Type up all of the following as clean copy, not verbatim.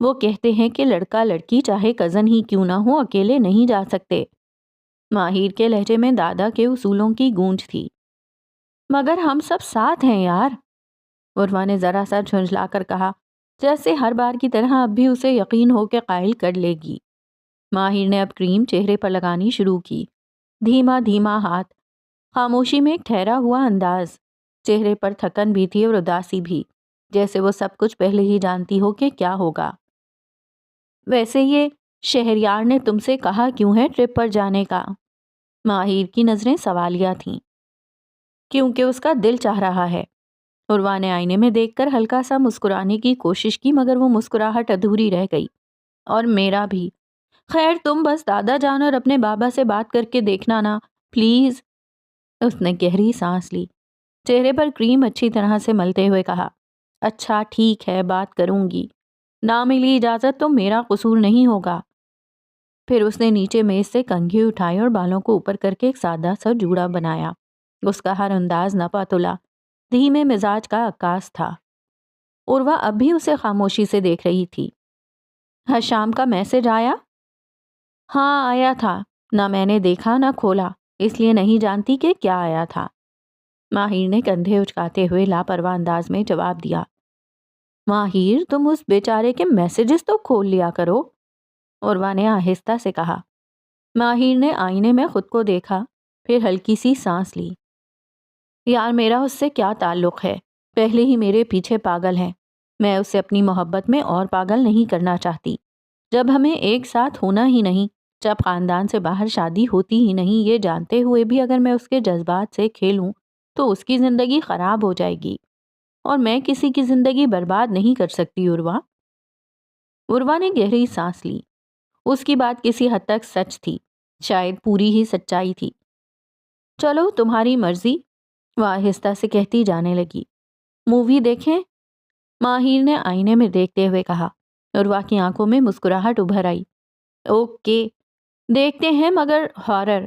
وہ کہتے ہیں کہ لڑکا لڑکی چاہے کزن ہی کیوں نہ ہو اکیلے نہیں جا سکتے۔ ماہر کے لہجے میں دادا کے اصولوں کی گونج تھی۔ مگر ہم سب ساتھ ہیں یار، عروا نے ذرا سا جھنجھلا کر کہا، جیسے ہر بار کی طرح اب بھی اسے یقین ہو کے قائل کر لے گی۔ ماہر نے اب کریم چہرے پر لگانی شروع کی، دھیما دھیما ہاتھ، خاموشی میں ایک ٹھہرا ہوا انداز، چہرے پر تھکن بھی تھی اور اداسی بھی، جیسے وہ سب کچھ پہلے ہی جانتی ہو کہ کیا ہوگا۔ ویسے یہ شہریار نے تم سے کہا کیوں ہے ٹرپ پر جانے کا؟ ماہر کی نظریں سوالیہ تھیں۔ کیونکہ اس کا دل چاہ رہا ہے۔ عروا نے آئینے میں دیکھ کر ہلکا سا مسکرانے کی کوشش کی مگر وہ مسکراہٹ ادھوری رہ گئی۔ اور میرا بھی۔ خیر تم بس دادا جان اور اپنے بابا سے بات کر کے دیکھنا نا پلیز۔ اس نے گہری سانس لی، چہرے پر کریم اچھی طرح سے ملتے ہوئے کہا، اچھا ٹھیک ہے بات کروں گی، نہ ملی اجازت تو میرا قصور نہیں ہوگا۔ پھر اس نے نیچے میز سے کنگھی اٹھائی اور بالوں کو اوپر کر کے ایک سادہ سا جوڑا بنایا۔ اس کا ہر انداز نپا تلا، دھیمے مزاج کا عکاس تھا۔ عروا اب بھی اسے خاموشی سے دیکھ رہی تھی۔ شام کا میسج آیا؟ ہاں آیا تھا، نہ میں نے دیکھا نہ کھولا، اس لیے نہیں جانتی کہ کیا آیا تھا۔ ماہر نے کندھے اچکاتے ہوئے لاپرواہ انداز میں جواب دیا۔ ماہر تم اس بیچارے کے میسیجز تو کھول لیا کرو، عروا نے آہستہ سے کہا۔ ماہر نے آئینے میں خود کو دیکھا، پھر ہلکی سی سانس لی۔ یار میرا اس سے کیا تعلق ہے، پہلے ہی میرے پیچھے پاگل ہے، میں اسے اپنی محبت میں اور پاگل نہیں کرنا چاہتی۔ جب ہمیں ایک ساتھ ہونا ہی نہیں، جب خاندان سے باہر شادی ہوتی ہی نہیں، یہ جانتے ہوئے بھی اگر میں اس کے جذبات سے کھیلوں تو اس کی زندگی خراب ہو جائے گی، اور میں کسی کی زندگی برباد نہیں کر سکتی عروا۔ عروا نے گہری سانس لی۔ اس کی بات کسی حد تک سچ تھی، شاید پوری ہی سچائی تھی۔ چلو تمہاری مرضی، وہ آہستہ سے کہتی جانے لگی۔ مووی دیکھیں؟ ماہر نے آئینے میں دیکھتے ہوئے کہا۔ عروا کی آنکھوں میں مسکراہٹ ابھر آئی۔ اوکے دیکھتے ہیں مگر ہارر۔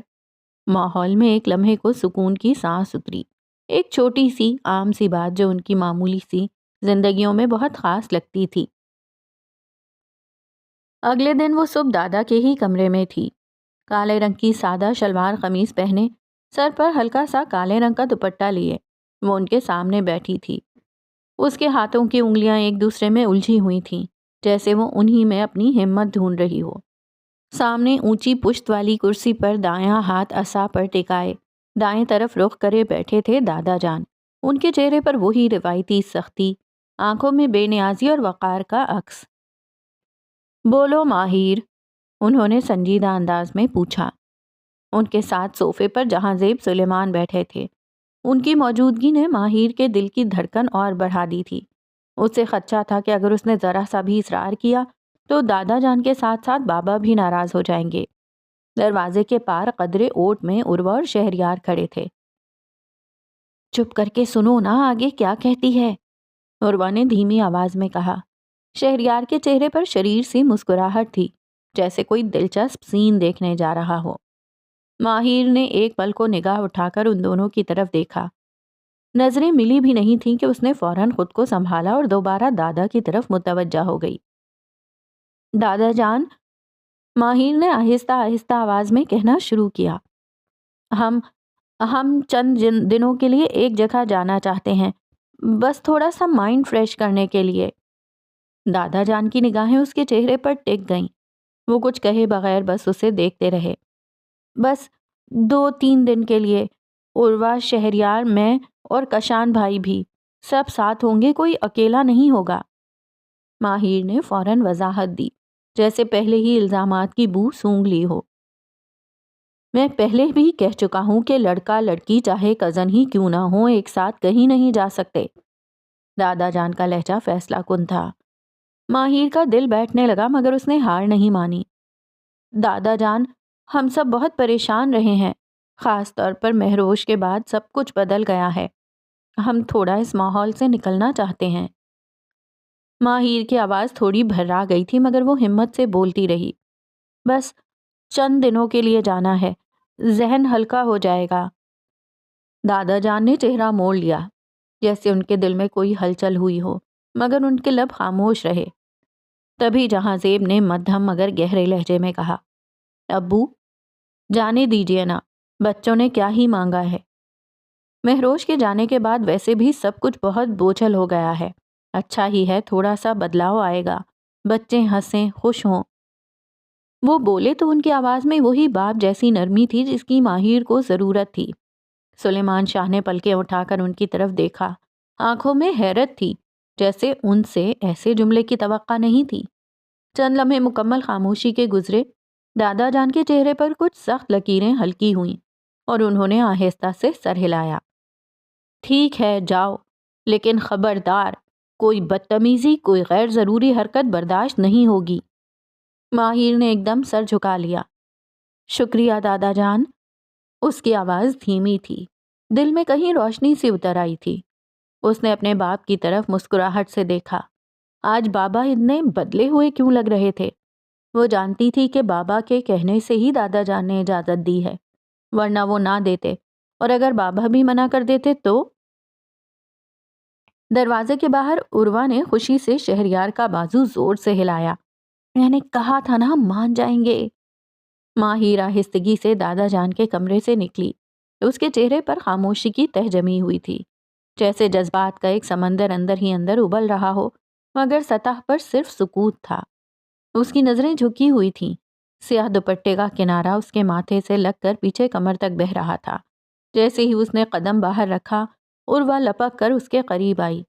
ماحول میں ایک لمحے کو سکون کی سانس اتری، ایک چھوٹی سی عام سی بات جو ان کی معمولی سی زندگیوں میں بہت خاص لگتی تھی۔ اگلے دن وہ صبح دادا کے ہی کمرے میں تھی، کالے رنگ کی سادہ شلوار قمیص پہنے، سر پر ہلکا سا کالے رنگ کا دوپٹہ لیے وہ ان کے سامنے بیٹھی تھی۔ اس کے ہاتھوں کی انگلیاں ایک دوسرے میں الجھی ہوئی تھیں، جیسے وہ انہی میں اپنی ہمت ڈھونڈ رہی ہو۔ سامنے اونچی پشت والی کرسی پر دایاں ہاتھ عصا پر ٹکائے دائیں طرف رخ کرے بیٹھے تھے دادا جان۔ ان کے چہرے پر وہی روایتی سختی، آنکھوں میں بے نیازی اور وقار کا عکس۔ بولو ماہر، انہوں نے سنجیدہ انداز میں پوچھا۔ ان کے ساتھ صوفے پر جہاں زیب سلیمان بیٹھے تھے۔ ان کی موجودگی نے ماہر کے دل کی دھڑکن اور بڑھا دی تھی۔ اسے خدشہ تھا کہ اگر اس نے ذرا سا بھی اصرار کیا تو دادا جان کے ساتھ ساتھ بابا بھی ناراض ہو جائیں گے۔ دروازے کے پار قدرے اوٹ میں عروا اور شہریار کھڑے تھے۔ چپ کر کے سنو نا آگے کیا کہتی ہے، عروا نے دھیمی آواز میں کہا۔ شہریار کے چہرے پر شریر سی مسکراہٹ تھی، جیسے کوئی دلچسپ سین دیکھنے جا رہا ہو۔ ماہر نے ایک پل کو نگاہ اٹھا کر ان دونوں کی طرف دیکھا۔ نظریں ملی بھی نہیں تھیں کہ اس نے فوراً خود کو سنبھالا اور دوبارہ دادا کی طرف متوجہ ہو گئی۔ دادا جان، ماہر نے آہستہ آہستہ آواز میں کہنا شروع کیا، ہم چند دنوں کے لیے ایک جگہ جانا چاہتے ہیں، بس تھوڑا سا مائنڈ فریش کرنے کے لیے۔ دادا جان کی نگاہیں اس کے چہرے پر ٹک گئیں۔ وہ کچھ کہے بغیر بس اسے دیکھتے رہے۔ بس 2-3 دن کے لیے، عروا، شہریار، میں اور کشان بھائی بھی سب ساتھ ہوں گے، کوئی اکیلا نہیں ہوگا۔ ماہر نے فوراً وضاحت دی، جیسے پہلے ہی الزامات کی بو سونگھ لی ہو۔ میں پہلے بھی کہہ چکا ہوں کہ لڑکا لڑکی چاہے کزن ہی کیوں نہ ہو ایک ساتھ کہیں نہیں جا سکتے۔ دادا جان کا لہجہ فیصلہ کن تھا۔ ماہر کا دل بیٹھنے لگا مگر اس نے ہار نہیں مانی۔ دادا جان، ہم سب بہت پریشان رہے ہیں، خاص طور پر مہروش کے بعد سب کچھ بدل گیا ہے۔ ہم تھوڑا اس ماحول سے نکلنا چاہتے ہیں۔ ماہر کی آواز تھوڑی بھرا گئی تھی مگر وہ ہمت سے بولتی رہی۔ بس چند دنوں کے لیے جانا ہے، ذہن ہلکا ہو جائے گا۔ دادا جان نے چہرہ موڑ لیا، جیسے ان کے دل میں کوئی ہلچل ہوئی ہو، مگر ان کے لب خاموش رہے۔ تبھی جہاں زیب نے مدھم مگر گہرے لہجے میں کہا، ابو جانے دیجیے نا، بچوں نے کیا ہی مانگا ہے۔ مہروش کے جانے کے بعد ویسے بھی سب کچھ بہت بوجھل ہو گیا ہے، اچھا ہی ہے تھوڑا سا بدلاؤ آئے گا، بچے ہنسیں خوش ہوں۔ وہ بولے تو ان کی آواز میں وہی باپ جیسی نرمی تھی جس کی ماہر کو ضرورت تھی۔ سلیمان شاہ نے پلکیں اٹھا کر ان کی طرف دیکھا، آنکھوں میں حیرت تھی، جیسے ان سے ایسے جملے کی توقع نہیں تھی۔ چند لمحے مکمل خاموشی کے گزرے، دادا جان کے چہرے پر کچھ سخت لکیریں ہلکی ہوئیں اور انہوں نے آہستہ سے سر ہلایا۔ ٹھیک ہے جاؤ، لیکن خبردار کوئی بدتمیزی، کوئی غیر ضروری حرکت برداشت نہیں ہوگی۔ ماہر نے ایک دم سر جھکا لیا۔ شکریہ دادا جان۔ اس کی آواز دھیمی تھی، دل میں کہیں روشنی سی اتر آئی تھی۔ اس نے اپنے باپ کی طرف مسکراہٹ سے دیکھا۔ آج بابا اتنے بدلے ہوئے کیوں لگ رہے تھے؟ وہ جانتی تھی کہ بابا کے کہنے سے ہی دادا جان نے اجازت دی ہے، ورنہ وہ نہ دیتے، اور اگر بابا بھی منع کر دیتے تو؟ دروازے کے باہر عروہ نے خوشی سے شہریار کا بازو زور سے ہلایا۔ میں نے کہا تھا نا مان جائیں گے۔ ماہر آہستگی سے دادا جان کے کمرے سے نکلی۔ اس کے چہرے پر خاموشی کی تہ جمی ہوئی تھی، جیسے جذبات کا ایک سمندر اندر ہی اندر ابل رہا ہو، مگر سطح پر صرف سکوت تھا۔ اس کی نظریں جھکی ہوئی تھیں، سیاہ دوپٹے کا کنارہ اس کے ماتھے سے لگ کر پیچھے کمر تک بہہ رہا تھا۔ جیسے ہی اس نے قدم باہر رکھا، عروہ لپک کر اس کے قریب آئی۔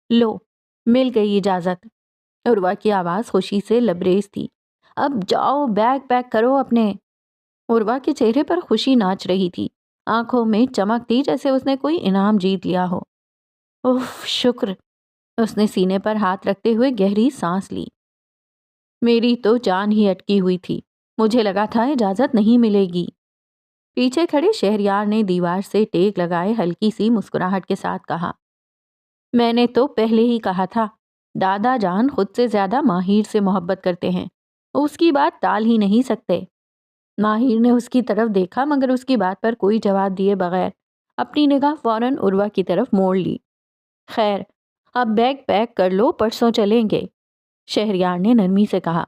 لو، مل گئی اجازت۔ عروہ کی آواز خوشی سے لبریز تھی۔ اب جاؤ، بیگ پیک کرو اپنے۔ عروہ کے چہرے پر خوشی ناچ رہی تھی، آنکھوں میں چمک تھی جیسے اس نے کوئی انعام جیت لیا ہو۔ اوف شکر۔ اس نے سینے پر ہاتھ رکھتے ہوئے گہری سانس لی۔ میری تو جان ہی اٹکی ہوئی تھی، مجھے لگا تھا اجازت نہیں ملے گی۔ پیچھے کھڑے شہریار نے دیوار سے ٹیک لگائے ہلکی سی مسکراہٹ کے ساتھ کہا، میں نے تو پہلے ہی کہا تھا، دادا جان خود سے زیادہ ماہر سے محبت کرتے ہیں، اس کی بات ٹال ہی نہیں سکتے۔ ماہر نے اس کی طرف دیکھا مگر اس کی بات پر کوئی جواب دیے بغیر اپنی نگاہ فوراً عروہ کی طرف موڑ لی۔ خیر، اب بیگ پیک کر لو، پرسوں چلیں گے۔ شہریار نے نرمی سے کہا۔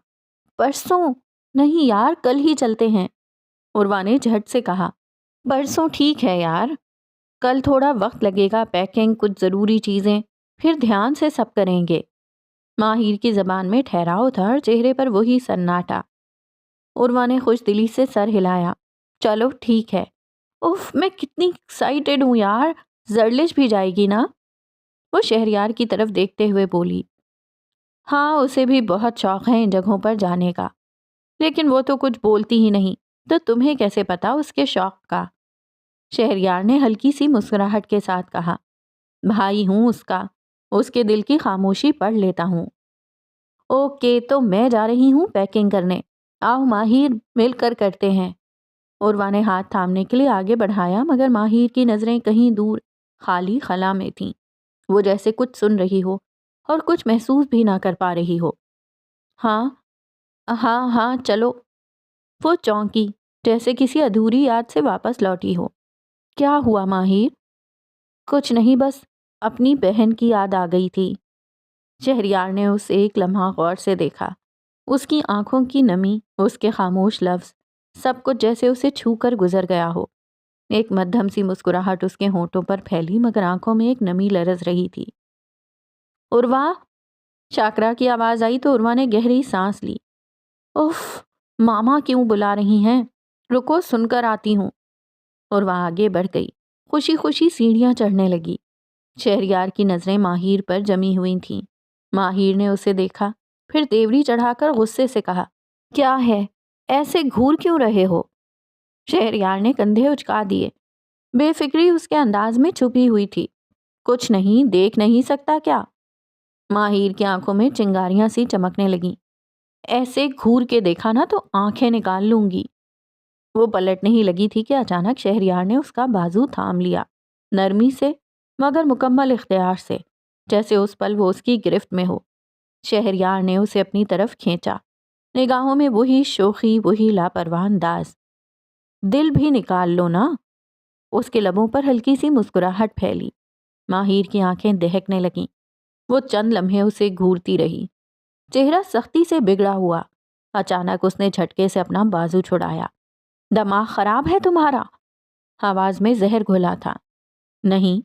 پرسوں؟ نہیں یار، کل ہی چلتے ہیں۔ عروہ نے جھٹ سے کہا۔ پرسوں ٹھیک ہے یار، کل تھوڑا وقت لگے گا، پیکنگ، کچھ ضروری چیزیں، پھر دھیان سے سب کریں گے۔ ماہر کی زبان میں ٹھہراؤ تھا اور چہرے پر وہی سناٹا۔ عروہ نے خوش دلی سے سر ہلایا۔ چلو ٹھیک ہے۔ اف، میں کتنی ایکسائٹڈ ہوں یار، زرلش بھی جائے گی نا؟ وہ شہریار کی طرف دیکھتے ہوئے بولی۔ ہاں، اسے بھی بہت شوق ہے ان جگہوں پر جانے کا، لیکن وہ تو کچھ بولتی ہی نہیں، تو تمہیں کیسے پتا اس کے شوق کا؟ شہریار نے ہلکی سی مسکراہٹ کے ساتھ کہا۔ بھائی ہوں اس کا، اس کے دل کی خاموشی پڑھ لیتا ہوں۔ اوکے، تو میں جا رہی ہوں پیکنگ کرنے، آؤ ماہر مل کر کرتے ہیں۔ عروہ نے ہاتھ تھامنے کے لیے آگے بڑھایا مگر ماہر کی نظریں کہیں دور خالی خلا میں تھیں، وہ جیسے کچھ سن رہی ہو اور کچھ محسوس بھی نہ کر پا رہی ہو۔ ہاں ہاں ہاں چلو۔ وہ چونکی، جیسے کسی ادھوری یاد سے واپس لوٹی ہو۔ کیا ہوا ماہر؟ کچھ نہیں، بس اپنی بہن کی یاد آ گئی تھی۔ شہریار نے اس ایک لمحہ غور سے دیکھا، اس کی آنکھوں کی نمی، اس کے خاموش لفظ، سب کچھ جیسے اسے چھو کر گزر گیا ہو۔ ایک مدھم سی مسکراہٹ اس کے ہونٹوں پر پھیلی مگر آنکھوں میں ایک نمی لرز رہی تھی۔ عروہ، شاکرا کی آواز آئی تو عروہ نے گہری سانس لی۔ اف، ماما کیوں بلا رہی ہیں؟ رکو، سن کر آتی ہوں۔ عروہ آگے بڑھ گئی، خوشی خوشی سیڑھیاں چڑھنے لگی۔ شہریار کی نظریں ماہر پر جمی ہوئی تھیں۔ ماہر نے اسے دیکھا، پھر دیوری چڑھا کر غصے سے کہا، کیا ہے؟ ایسے گھور کیوں رہے ہو؟ شہریار نے کندھے اچکا دیے، بے فکری اس کے انداز میں چھپی ہوئی تھی۔ کچھ نہیں، دیکھ نہیں سکتا کیا؟ ماہر کی آنکھوں میں چنگاریاں سی چمکنے لگیں۔ ایسے گھور کے دیکھا نا تو آنکھیں نکال لوں گی۔ وہ پلٹنے ہی لگی تھی کہ اچانک شہریار نے اس کا بازو تھام لیا، نرمی سے مگر مکمل اختیار سے، جیسے اس پل وہ اس کی گرفت میں ہو۔ شہریار نے اسے اپنی طرف کھینچا، نگاہوں میں وہی شوخی، وہی لاپرواہ انداز۔ دل بھی نکال لو نا۔ اس کے لبوں پر ہلکی سی مسکراہٹ پھیلی۔ ماہر کی آنکھیں دہکنے لگیں۔ وہ چند لمحے اسے گھورتی رہی، چہرہ سختی سے بگڑا ہوا۔ اچانک اس نے جھٹکے سے اپنا بازو چھڑایا۔ دماغ خراب ہے تمہارا؟ آواز میں زہر گھولا تھا۔ نہیں،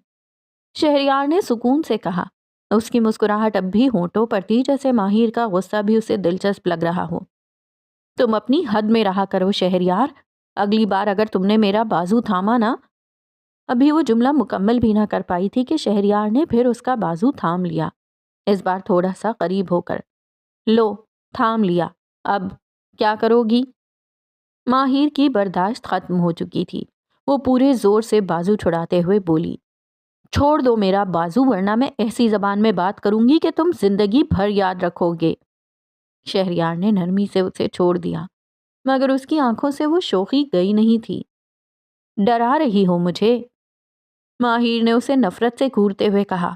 شہریار نے سکون سے کہا۔ اس کی مسکراہٹ اب بھی ہونٹوں پر تھی، جیسے ماہر کا غصہ بھی اسے دلچسپ لگ رہا ہو۔ تم اپنی حد میں رہا کرو شہریار، اگلی بار اگر تم نے میرا بازو تھاما نا۔ ابھی وہ جملہ مکمل بھی نہ کر پائی تھی کہ شہریار نے پھر اس کا بازو تھام لیا، اس بار تھوڑا سا قریب ہو کر۔ لو، تھام لیا، اب کیا کرو گی؟ ماہر کی برداشت ختم ہو چکی تھی۔ وہ پورے زور سے بازو چھڑاتے ہوئے بولی، چھوڑ دو میرا بازو، ورنہ میں ایسی زبان میں بات کروں گی کہ تم زندگی بھر یاد رکھو گے۔ شہریار نے نرمی سے اسے چھوڑ دیا، مگر اس کی آنکھوں سے وہ شوخی گئی نہیں تھی۔ ڈرا رہی ہو مجھے؟ ماہر نے اسے نفرت سے گھورتے ہوئے کہا۔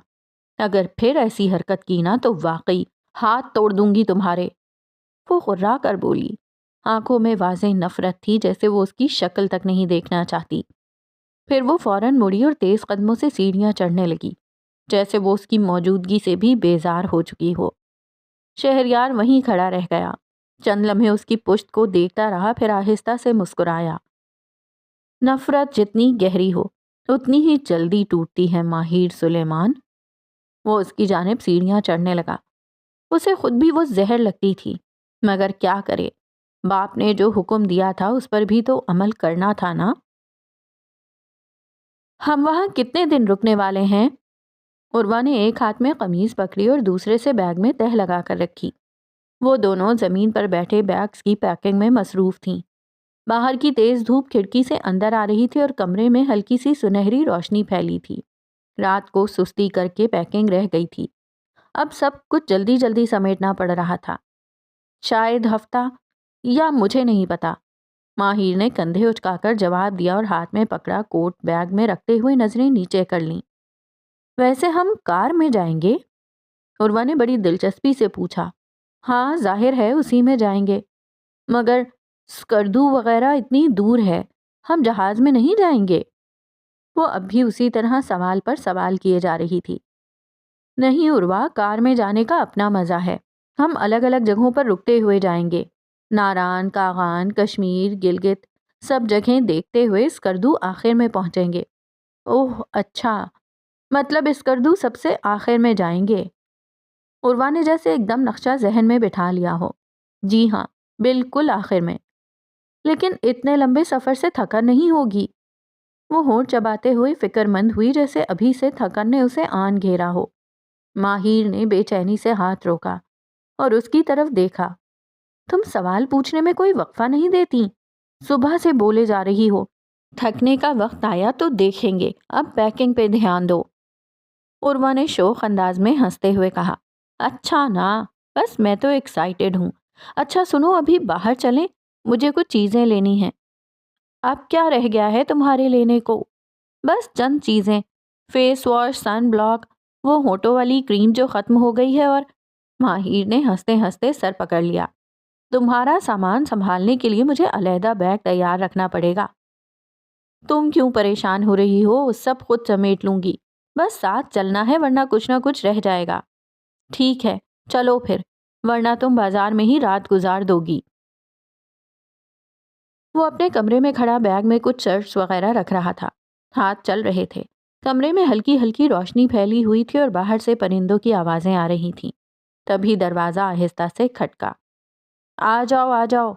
اگر پھر ایسی حرکت کی نا تو واقعی ہاتھ توڑ دوں گی تمہارے۔ وہ غرا کر بولی، آنکھوں میں واضح نفرت تھی، جیسے وہ اس کی شکل تک نہیں دیکھنا چاہتی۔ پھر وہ فوراً مڑی اور تیز قدموں سے سیڑھیاں چڑھنے لگی، جیسے وہ اس کی موجودگی سے بھی بیزار ہو چکی ہو۔ شہریار وہیں کھڑا رہ گیا، چند لمحے اس کی پشت کو دیکھتا رہا، پھر آہستہ سے مسکرایا۔ نفرت جتنی گہری ہو اتنی ہی جلدی ٹوٹتی ہے ماہر سلیمان۔ وہ اس کی جانب سیڑھیاں چڑھنے لگا۔ اسے خود بھی وہ زہر لگتی تھی، مگر کیا کرے، باپ نے جو حکم دیا تھا اس پر بھی تو عمل کرنا تھا نا۔ ہم وہاں کتنے دن رکنے والے ہیں؟ عروہ نے ایک ہاتھ میں قمیض پکڑی اور دوسرے سے بیگ میں تہ لگا کر رکھی۔ وہ دونوں زمین پر بیٹھے بیگز کی پیکنگ میں مصروف تھیں۔ باہر کی تیز دھوپ کھڑکی سے اندر آ رہی تھی اور کمرے میں ہلکی سی سنہری روشنی پھیلی تھی۔ رات کو سستی کر کے پیکنگ رہ گئی تھی، اب سب کچھ جلدی جلدی سمیٹنا پڑ رہا تھا۔ شاید ہفتہ، یا مجھے نہیں پتا، ماہر نے کندھے اچکا کر جواب دیا اور ہاتھ میں پکڑا کوٹ بیگ میں رکھتے ہوئے نظریں نیچے کر لیں۔ ویسے ہم کار میں جائیں گے؟ عروہ نے بڑی دلچسپی سے پوچھا۔ ہاں، ظاہر ہے اسی میں جائیں گے، مگر اسکردو وغیرہ اتنی دور ہے، ہم جہاز میں نہیں جائیں گے؟ وہ اب بھی اسی طرح سوال پر سوال کیے جا رہی تھی۔ نہیں عروہ، کار میں جانے کا اپنا مزہ ہے، ہم الگ الگ جگہوں پر رکتے ہوئے جائیں گے، ناران، کاغان، کشمیر، گلگت، سب جگہیں دیکھتے ہوئے اسکردو آخر میں پہنچیں گے۔ اوہ اچھا، مطلب اسکردو سب سے آخر میں جائیں گے؟ عروہ نے جیسے ایک دم نقشہ ذہن میں بٹھا لیا ہو۔ جی ہاں، بالکل آخر میں۔ لیکن اتنے لمبے سفر سے تھکن نہیں ہوگی؟ وہ ہونٹ چباتے ہوئے فکر مند ہوئی، جیسے ابھی سے تھکن نے اسے آن گھیرا ہو۔ ماہر نے بے چینی سے ہاتھ روکا اور اس کی طرف دیکھا۔ تم سوال پوچھنے میں کوئی وقفہ نہیں دیتی، صبح سے بولے جا رہی ہو۔ تھکنے کا وقت آیا تو دیکھیں گے، اب پیکنگ پہ دھیان دو۔ عروہ نے شوخ انداز میں ہنستے ہوئے کہا۔ اچھا نا، بس میں تو ایکسائٹڈ ہوں۔ اچھا سنو، ابھی باہر چلیں، مجھے کچھ چیزیں لینی ہیں۔ اب کیا رہ گیا ہے تمہارے لینے کو؟ بس چند چیزیں، فیس واش، سن بلاک، وہ ہونٹوں والی کریم جو ختم ہو گئی ہے، اور ماہر نے ہنستے ہنستے سر پکڑ لیا۔ تمہارا سامان سنبھالنے کے لیے مجھے علیحدہ بیگ تیار رکھنا پڑے گا۔ تم کیوں پریشان ہو رہی ہو، سب خود سمیٹ لوں گی، بس ساتھ چلنا ہے ورنہ کچھ نہ کچھ رہ جائے گا۔ ٹھیک ہے چلو پھر، ورنہ تم بازار میں ہی رات گزار دو گی۔ وہ اپنے کمرے میں کھڑا بیگ میں کچھ شرٹس وغیرہ رکھ رہا تھا، ہاتھ چل رہے تھے۔ کمرے میں ہلکی ہلکی روشنی پھیلی ہوئی تھی اور باہر سے پرندوں کی آوازیں آ رہی تھیں۔ تبھی دروازہ آہستہ سے کھٹکا۔ آ جاؤ آ جاؤ،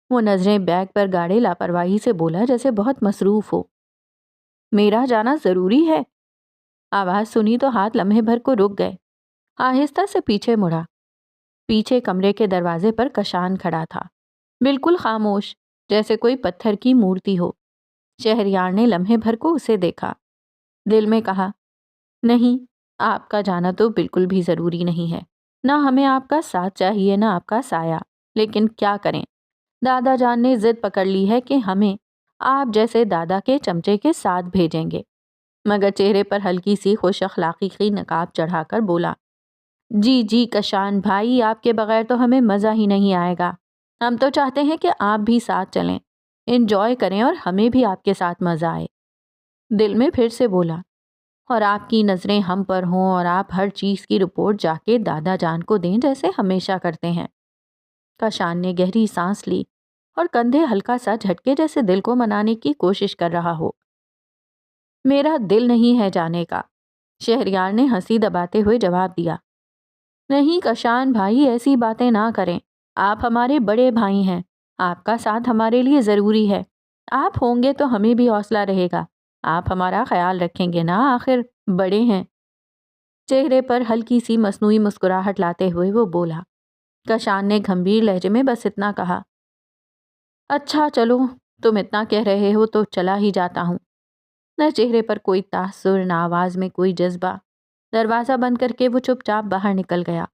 وہ نظریں بیگ پر گاڑے لاپرواہی سے بولا، جیسے بہت مصروف ہو۔ میرا جانا ضروری ہے؟ آواز سنی تو ہاتھ لمحے بھر کو رک گئے۔ آہستہ سے پیچھے مڑا۔ پیچھے کمرے کے دروازے پر کشان کھڑا تھا، بالکل خاموش، جیسے کوئی پتھر کی مورتی ہو۔ شہریار نے لمحے بھر کو اسے دیکھا، دل میں کہا، نہیں، آپ کا جانا تو بالکل بھی ضروری نہیں ہے، نہ ہمیں آپ کا ساتھ چاہیے نہ آپ کا سایہ، لیکن کیا کریں، دادا جان نے ضد پکڑ لی ہے کہ ہمیں آپ جیسے دادا کے چمچے کے ساتھ بھیجیں گے۔ مگر چہرے پر ہلکی سی خوش اخلاقی کی نقاب چڑھا کر بولا، جی جی کشان بھائی، آپ کے بغیر تو ہمیں مزہ ہی نہیں آئے گا، ہم تو چاہتے ہیں کہ آپ بھی ساتھ چلیں، انجوائے کریں اور ہمیں بھی آپ کے ساتھ مزہ آئے۔ دل میں پھر سے بولا، اور آپ کی نظریں ہم پر ہوں اور آپ ہر چیز کی رپورٹ جا کے دادا جان کو دیں جیسے ہمیشہ کرتے ہیں۔ کشان نے گہری سانس لی اور کندھے ہلکا سا جھٹکے جیسے دل کو منانے کی کوشش کر رہا ہو۔ میرا دل نہیں ہے جانے کا، شہریار نے ہنسی دباتے ہوئے جواب دیا۔ نہیں کشان بھائی، ایسی باتیں نہ کریں، آپ ہمارے بڑے بھائی ہیں، آپ کا ساتھ ہمارے لیے ضروری ہے، آپ ہوں گے تو ہمیں بھی حوصلہ رہے گا، آپ ہمارا خیال رکھیں گے نا، آخر بڑے ہیں۔ چہرے پر ہلکی سی مصنوعی مسکراہٹ لاتے ہوئے وہ بولا۔ کشان نے گھمبیر لہجے میں بس اتنا کہا، اچھا چلو، تم اتنا کہہ رہے ہو تو چلا ہی جاتا ہوں۔ نہ چہرے پر کوئی تاثر، نہ آواز میں کوئی جذبہ۔ دروازہ بند کر کے وہ چپ چاپ باہر نکل گیا۔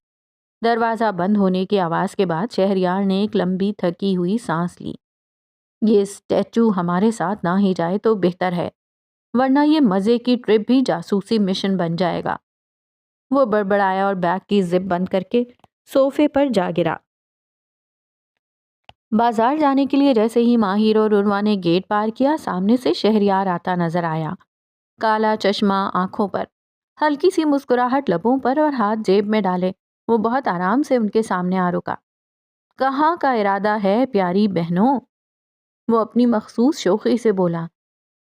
دروازہ بند ہونے کی آواز کے بعد شہریار نے ایک لمبی تھکی ہوئی سانس لی۔ یہ اسٹیچو ہمارے ساتھ نہ ہی جائے تو بہتر ہے، ورنہ یہ مزے کی ٹرپ بھی جاسوسی مشن بن جائے گا۔ وہ بڑبڑایا اور بیگ کی زپ بند کر کے صوفے پر جا گرا۔ بازار جانے کے لیے جیسے ہی ماہر اور عروہ نے گیٹ پار کیا، سامنے سے شہریار آتا نظر آیا۔ کالا چشمہ آنکھوں پر، ہلکی سی مسکراہٹ لبوں پر اور ہاتھ جیب میں ڈالے وہ بہت آرام سے ان کے سامنے آ رکا۔ کہاں کا ارادہ ہے پیاری بہنوں؟ وہ اپنی مخصوص شوخی سے بولا۔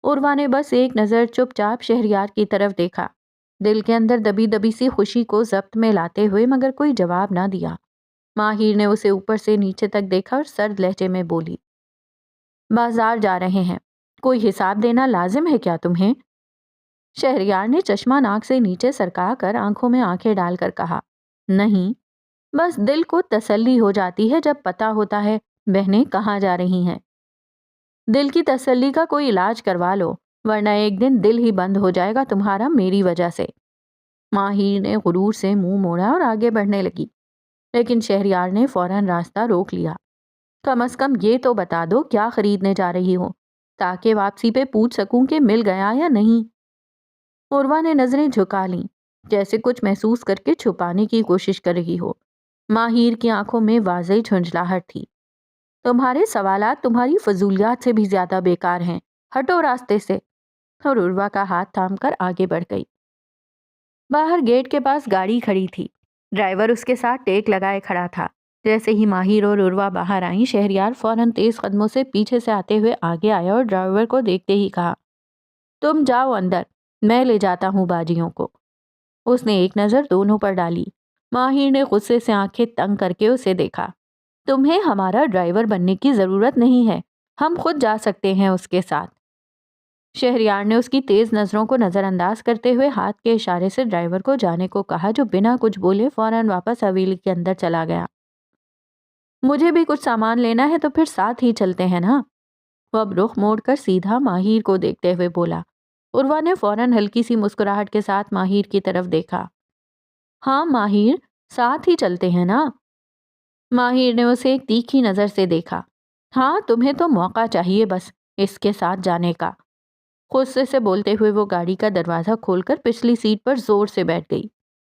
عروہ نے بس ایک نظر چپ چاپ شہریار کی طرف دیکھا، دل کے اندر دبی دبی سی خوشی کو ضبط میں لاتے ہوئے، مگر کوئی جواب نہ دیا۔ ماہر نے اسے اوپر سے نیچے تک دیکھا اور سرد لہجے میں بولی، بازار جا رہے ہیں، کوئی حساب دینا لازم ہے کیا تمہیں؟ شہریار نے چشمہ ناک سے نیچے سرکا کر آنکھوں میں آنکھیں ڈال کر کہا، نہیں، بس دل کو تسلی ہو جاتی ہے جب پتا ہوتا ہے بہنیں کہاں جا رہی ہیں۔ دل کی تسلی کا کوئی علاج کروا لو، ورنہ ایک دن دل ہی بند ہو جائے گا تمہارا میری وجہ سے۔ ماہر نے غرور سے منہ موڑا اور آگے بڑھنے لگی، لیکن شہریار نے فوراً راستہ روک لیا۔ کم از کم یہ تو بتا دو کیا خریدنے جا رہی ہو، تاکہ واپسی پہ پوچھ سکوں کہ مل گیا یا نہیں۔ عروہ نے نظریں جھکا لیں، جیسے کچھ محسوس کر کے چھپانے کی کوشش کر رہی ہو۔ ماہر کی آنکھوں میں واضح جھنجھلاہٹ تھی۔ تمہارے سوالات تمہاری فضولیات سے بھی زیادہ بیکار ہیں، ہٹو راستے سے۔ اور عروہ کا ہاتھ تھام کر آگے بڑھ گئی۔ باہر گیٹ کے پاس گاڑی کھڑی تھی، ڈرائیور اس کے ساتھ ٹیک لگائے کھڑا تھا۔ جیسے ہی ماہر اور عروہ باہر آئیں، شہریار فوراً تیز قدموں سے پیچھے سے آتے ہوئے آگے آیا اور ڈرائیور کو دیکھتے ہی کہا، تم جاؤ اندر، میں لے جاتا ہوں باجیوں کو۔ اس نے ایک نظر دونوں پر ڈالی۔ ماہر نے غصے سے آنکھیں تنگ کر کے اسے دیکھا۔ تمہیں ہمارا ڈرائیور بننے کی ضرورت نہیں ہے، ہم خود جا سکتے ہیں اس کے ساتھ۔ شہریار نے اس کی تیز نظروں کو نظر انداز کرتے ہوئے ہاتھ کے اشارے سے ڈرائیور کو جانے کو کہا، جو بنا کچھ بولے فوراً واپس حویلی کے اندر چلا گیا۔ مجھے بھی کچھ سامان لینا ہے تو پھر ساتھ ہی چلتے ہیں نا؟ وہ اب رخ موڑ کر سیدھا ماہر کو دیکھتے ہوئے بولا۔ عروہ نے فوراً ہلکی سی مسکراہٹ کے ساتھ ماہر کی طرف دیکھا۔ ہاں ماہر، ساتھ ہی چلتے ہیں نا؟ ماہر نے اسے ایک تیکھی نظر سے دیکھا۔ ہاں، تمہیں تو موقع چاہیے بس اس کے ساتھ جانے کا۔ غصے سے بولتے ہوئے وہ گاڑی کا دروازہ کھول کر پچھلی سیٹ پر زور سے بیٹھ گئی۔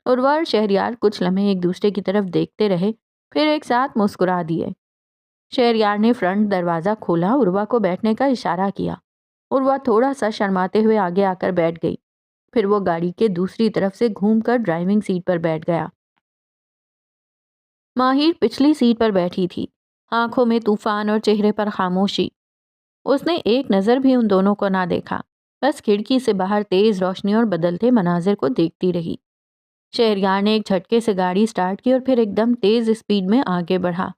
عروہ اور شہریار کچھ لمحے ایک دوسرے کی طرف دیکھتے رہے، پھر ایک ساتھ مسکرا دیے۔ شہریار نے فرنٹ دروازہ کھولا، عروہ کو بیٹھنے کا اشارہ کیا۔ عروہ تھوڑا سا شرماتے ہوئے آگے آ کر بیٹھ گئی، پھر وہ گاڑی کے دوسری طرف سے گھوم کر ڈرائیونگ سیٹ پر بیٹھ گیا۔ ماہر پچھلی سیٹ پر بیٹھی تھی، آنکھوں میں طوفان اور چہرے پر خاموشی۔ اس نے ایک نظر بھی ان دونوں کو نہ دیکھا، بس کھڑکی سے باہر تیز روشنی اور بدلتے مناظر کو دیکھتی رہی۔ شہریار نے ایک جھٹکے سے گاڑی سٹارٹ کی اور پھر ایک دم تیز اسپیڈ میں آگے بڑھا۔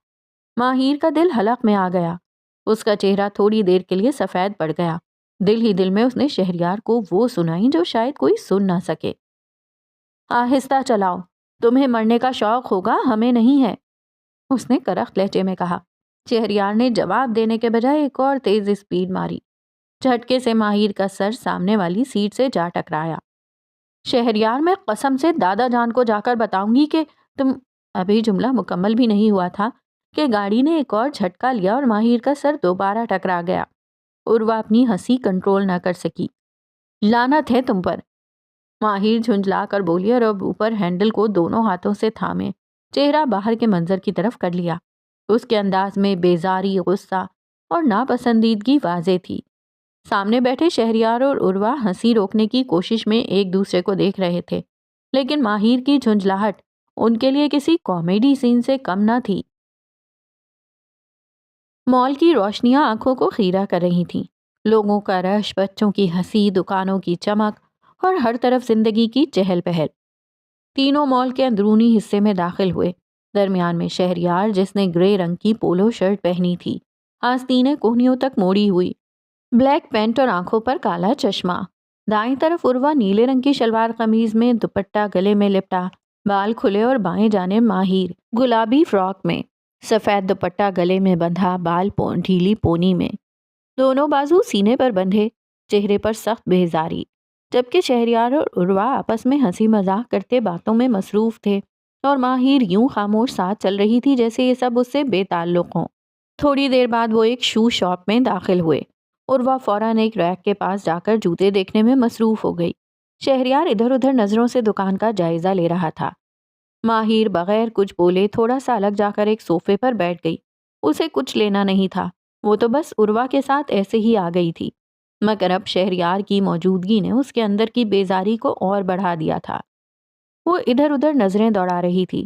ماہر کا دل حلق میں آ گیا، اس کا چہرہ تھوڑی دیر کے لیے سفید پڑ گیا۔ دل ہی دل میں اس نے شہریار کو وہ سنائی جو شاید کوئی سن نہ سکے۔ آہستہ چلاؤ، تمہیں مرنے کا شوق ہوگا، ہمیں نہیں ہے، اس نے کرخت لہجے میں کہا۔ شہریار نے جواب دینے کے بجائے ایک اور تیز اسپیڈ ماری۔ جھٹکے سے ماہر کا سر سامنے والی سیٹ سے جا ٹکرایا۔ شہریار، میں قسم سے دادا جان کو جا کر بتاؤں گی کہ تم… ابھی جملہ مکمل بھی نہیں ہوا تھا کہ گاڑی نے ایک اور جھٹکا لیا اور ماہر کا سر دوبارہ ٹکرا گیا۔ عروہ اپنی ہنسی کنٹرول نہ کر سکی۔ لعنت ہے تم پر، ماہر جھنجلا کر بولی اور اب اوپر ہینڈل کو دونوں ہاتھوں سے تھامے چہرہ باہر کے منظر کی طرف کر لیا۔ اس کے انداز میں بیزاری، غصہ اور ناپسندیدگی واضح تھی۔ سامنے بیٹھے شہریار اور عروہ ہنسی روکنے کی کوشش میں ایک دوسرے کو دیکھ رہے تھے، لیکن ماہر کی جھنجھلاہٹ ان کے لیے کسی کامیڈی سین سے کم نہ تھی۔ مال کی روشنیاں آنکھوں کو خیرہ کر رہی تھیں، لوگوں کا رش، بچوں کی ہنسی، دکانوں کی چمک اور ہر طرف زندگی کی چہل پہل۔ تینوں مال کے اندرونی حصے میں داخل ہوئے۔ درمیان میں شہریار، جس نے گرے رنگ کی پولو شرٹ پہنی تھی، آستینیں کوہنیوں تک موڑی ہوئی، بلیک پینٹ اور آنکھوں پر کالا چشمہ۔ دائیں طرف عروہ نیلے رنگ کی شلوار قمیض میں، دوپٹہ گلے میں لپٹا، بال کھلے، اور بائیں جانب ماہر گلابی فراک میں، سفید دوپٹہ گلے میں بندھا، بال ڈھیلی پونی میں، دونوں بازو سینے پر بندھے، چہرے پر سخت بیزاری، جبکہ شہریار اور عروہ آپس میں ہنسی مذاق کرتے باتوں میں مصروف تھے، اور ماہر یوں خاموش ساتھ چل رہی تھی جیسے یہ سب اس سے بے تعلق ہوں۔ تھوڑی دیر بعد وہ ایک شو شاپ میں داخل ہوئے۔ عروہ فوراً ایک ریک کے پاس جا کر جوتے دیکھنے میں مصروف ہو گئی۔ شہریار ادھر ادھر نظروں سے دکان کا جائزہ لے رہا تھا۔ ماہر بغیر کچھ بولے تھوڑا سا الگ جا کر ایک صوفے پر بیٹھ گئی۔ اسے کچھ لینا نہیں تھا، وہ تو بس عروہ کے ساتھ ایسے ہی آ گئی تھی، مگر اب شہریار کی موجودگی نے اس کے اندر کی بیزاری کو اور بڑھا دیا تھا۔ وہ ادھر ادھر نظریں دوڑا رہی تھی۔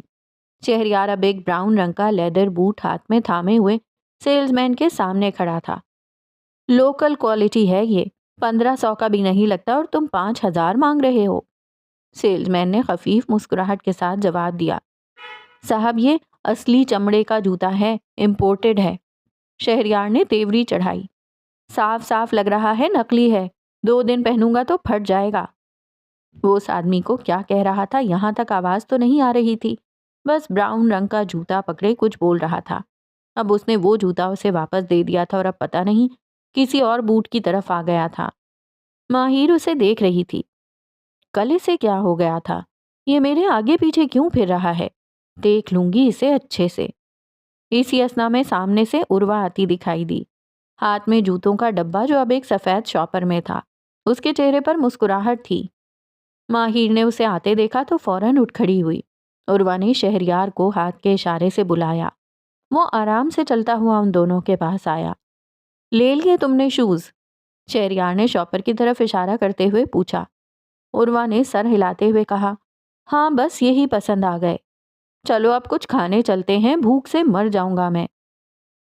شہریار اب ایک براؤن رنگ کا لیدر بوٹ ہاتھ میں تھامے ہوئے سیلز مین کے سامنے کھڑا تھا۔ لوکل کوالٹی ہے یہ، 1500 کا بھی نہیں لگتا اور تم 5000 مانگ رہے ہو۔ سیلز مین نے خفیف مسکراہٹ کے ساتھ جواب دیا، صاحب یہ اصلی چمڑے کا جوتا ہے، امپورٹڈ ہے۔ شہریار نے تیوری چڑھائی، صاف صاف لگ رہا ہے نقلی ہے، 2 دن پہنوں گا تو پھٹ جائے گا۔ وہ اس آدمی کو کیا کہہ رہا تھا یہاں تک آواز تو نہیں آ رہی تھی، بس براؤن رنگ کا جوتا پکڑے کچھ بول رہا تھا۔ اب اس نے وہ جوتا اسے واپس دے دیا تھا اور اب پتہ نہیں کسی اور بوٹ کی طرف آ گیا تھا۔ ماہر اسے دیکھ رہی تھی۔ کل اسے کیا ہو گیا تھا؟ یہ میرے آگے پیچھے کیوں پھر رہا ہے؟ دیکھ لوں گی اسے اچھے سے۔ اسی اثنا میں سامنے سے عروہ آتی دکھائی دی، ہاتھ میں جوتوں کا ڈبہ جو اب ایک سفید شاپر میں تھا۔ اس کے چہرے پر مسکراہٹ تھی۔ ماہر نے اسے آتے دیکھا تو فوراً اٹھ کھڑی ہوئی۔ عروہ نے شہریار کو ہاتھ کے اشارے سے بلایا۔ وہ آرام سے چلتا ہوا ان دونوں کے پاس آیا۔ لے لیے تم نے شوز؟ شہریار نے شاپر کی طرف اشارہ کرتے ہوئے پوچھا۔ عروہ نے سر ہلاتے ہوئے کہا، ہاں بس یہی پسند آ گئے۔ چلو اب کچھ کھانے چلتے ہیں، بھوک سے مر جاؤں گا میں۔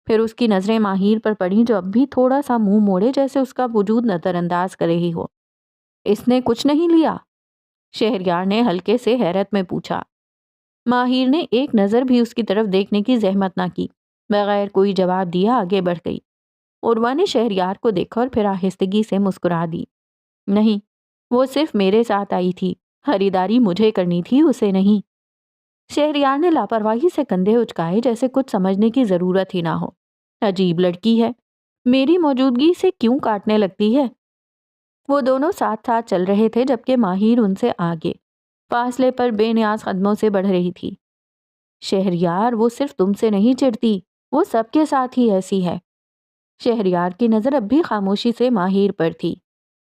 پھر اس کی نظریں ماہر پر پڑیں جو اب بھی تھوڑا سا منہ موڑے جیسے اس کا وجود نظر انداز کر رہی ہو۔ اس نے کچھ نہیں لیا؟ شہریار نے ہلکے سے حیرت میں پوچھا۔ ماہر نے ایک نظر بھی اس کی طرف دیکھنے کی زحمت نہ کی، بغیر کوئی جواب دیا آگے بڑھ گئی۔ عروہ نے شہریار کو دیکھا اور پھر آہستگی سے مسکرا دی، نہیں، وہ صرف میرے ساتھ آئی تھی، خریداری مجھے کرنی تھی، اسے نہیں۔ شہریار نے لاپرواہی سے کندھے اچکائے جیسے کچھ سمجھنے کی ضرورت ہی نہ ہو۔ عجیب لڑکی ہے، میری موجودگی سے کیوں کاٹنے لگتی ہے؟ وہ دونوں ساتھ ساتھ چل رہے تھے جبکہ ماہر ان سے آگے، فاصلے پر بے نیاز قدموں سے بڑھ رہی تھی۔ شہریار وہ صرف تم سے نہیں چڑھتی، وہ سب کے ساتھ ہی ایسی ہے۔ شہریار کی نظر اب بھی خاموشی سے ماہر پر تھی۔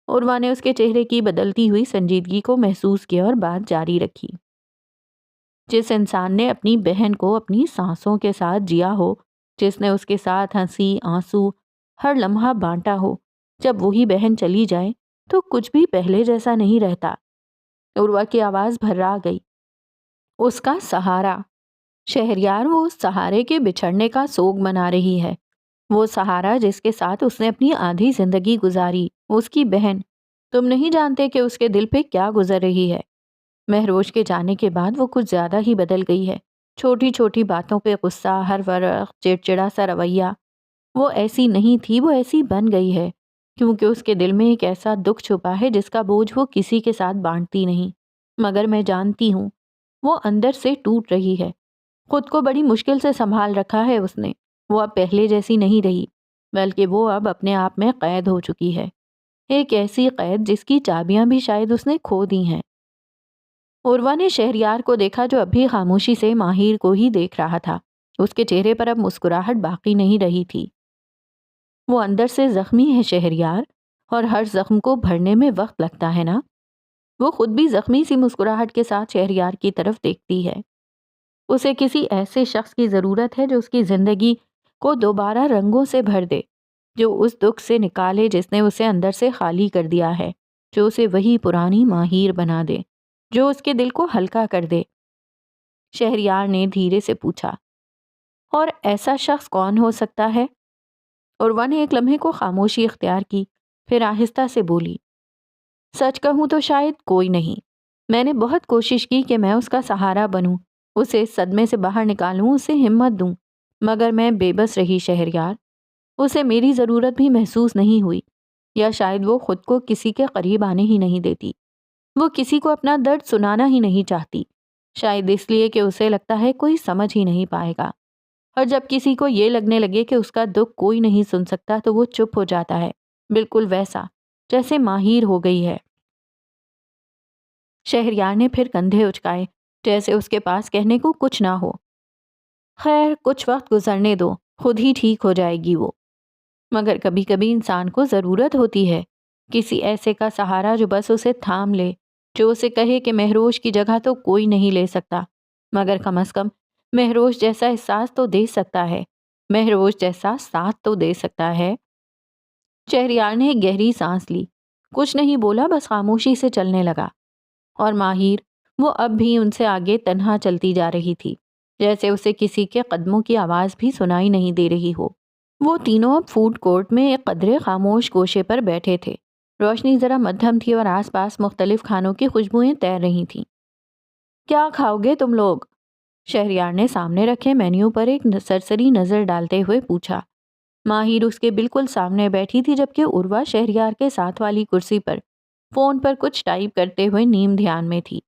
عروہ نے اس کے چہرے کی بدلتی ہوئی سنجیدگی کو محسوس کیا اور بات جاری رکھی، جس انسان نے اپنی بہن کو اپنی سانسوں کے ساتھ جیا ہو، جس نے اس کے ساتھ ہنسی آنسو ہر لمحہ بانٹا ہو، جب وہی بہن چلی جائے تو کچھ بھی پہلے جیسا نہیں رہتا۔ عروہ کی آواز بھرا گئی، اس کا سہارا۔ شہریار وہ اس سہارے کے بچھڑنے کا سوگ منا رہی ہے، وہ سہارا جس کے ساتھ اس نے اپنی آدھی زندگی گزاری، اس کی بہن۔ تم نہیں جانتے کہ اس کے دل پہ کیا گزر رہی ہے۔ مہروش کے جانے کے بعد وہ کچھ زیادہ ہی بدل گئی ہے، چھوٹی چھوٹی باتوں پہ غصہ، ہر وقت چڑچڑا سا رویہ۔ وہ ایسی نہیں تھی، وہ ایسی بن گئی ہے کیونکہ اس کے دل میں ایک ایسا دکھ چھپا ہے جس کا بوجھ وہ کسی کے ساتھ بانٹتی نہیں، مگر میں جانتی ہوں وہ اندر سے ٹوٹ رہی ہے۔ خود کو بڑی مشکل سے سنبھال رکھا ہے اس نے، وہ اب پہلے جیسی نہیں رہی، بلکہ وہ اب اپنے آپ میں قید ہو چکی ہے، ایک ایسی قید جس کی چابیاں بھی شاید اس نے کھو دی ہیں۔ عروہ نے شہریار کو دیکھا جو اب بھی خاموشی سے ماہر کو ہی دیکھ رہا تھا۔ اس کے چہرے پر اب مسکراہٹ باقی نہیں رہی تھی۔ وہ اندر سے زخمی ہے شہریار، اور ہر زخم کو بھرنے میں وقت لگتا ہے نا۔ وہ خود بھی زخمی سی مسکراہٹ کے ساتھ شہریار کی طرف دیکھتی ہے۔ اسے کسی ایسے شخص کی ضرورت ہے جو اس کی زندگی کو دوبارہ رنگوں سے بھر دے، جو اس دکھ سے نکالے جس نے اسے اندر سے خالی کر دیا ہے، جو اسے وہی پرانی ماہیر بنا دے، جو اس کے دل کو ہلکا کر دے۔ شہریار نے دھیرے سے پوچھا، اور ایسا شخص کون ہو سکتا ہے؟ عروہ نے ایک لمحے کو خاموشی اختیار کی، پھر آہستہ سے بولی، سچ کہوں تو شاید کوئی نہیں۔ میں نے بہت کوشش کی کہ میں اس کا سہارا بنوں، اسے اس صدمے سے باہر نکالوں، اسے ہمت دوں، مگر میں بے بس رہی شہریار۔ اسے میری ضرورت بھی محسوس نہیں ہوئی، یا شاید وہ خود کو کسی کے قریب آنے ہی نہیں دیتی۔ وہ کسی کو اپنا درد سنانا ہی نہیں چاہتی، شاید اس لیے کہ اسے لگتا ہے کوئی سمجھ ہی نہیں پائے گا، اور جب کسی کو یہ لگنے لگے کہ اس کا دکھ کوئی نہیں سن سکتا تو وہ چپ ہو جاتا ہے، بالکل ویسا جیسے ماہیر ہو گئی ہے۔ شہریار نے پھر کندھے اچکائے، جیسے اس کے پاس کہنے کو کچھ نہ ہو۔ خیر، کچھ وقت گزرنے دو، خود ہی ٹھیک ہو جائے گی وہ۔ مگر کبھی کبھی انسان کو ضرورت ہوتی ہے کسی ایسے کا سہارا جو بس اسے تھام لے، جو اسے کہے کہ مہروش کی جگہ تو کوئی نہیں لے سکتا، مگر کم از کم مہروش جیسا احساس تو دے سکتا ہے، مہروش جیسا ساتھ تو دے سکتا ہے۔ شہریار نے ایک گہری سانس لی، کچھ نہیں بولا، بس خاموشی سے چلنے لگا۔ اور ماہیر، وہ اب بھی ان سے آگے تنہا چلتی جا رہی تھی، جیسے اسے کسی کے قدموں کی آواز بھی سنائی نہیں دے رہی ہو۔ وہ تینوں اب فوڈ کورٹ میں ایک قدرے خاموش گوشے پر بیٹھے تھے۔ روشنی ذرا مدھم تھی اور آس پاس مختلف کھانوں کی خوشبوئیں تیر رہی تھیں۔ کیا کھاؤ گے تم لوگ؟ شہریار نے سامنے رکھے مینیو پر ایک سرسری نظر ڈالتے ہوئے پوچھا۔ ماہیر اس کے بالکل سامنے بیٹھی تھی، جبکہ عروہ شہریار کے ساتھ والی کرسی پر فون پر کچھ ٹائپ کرتے ہوئے نیم دھیان میں تھی۔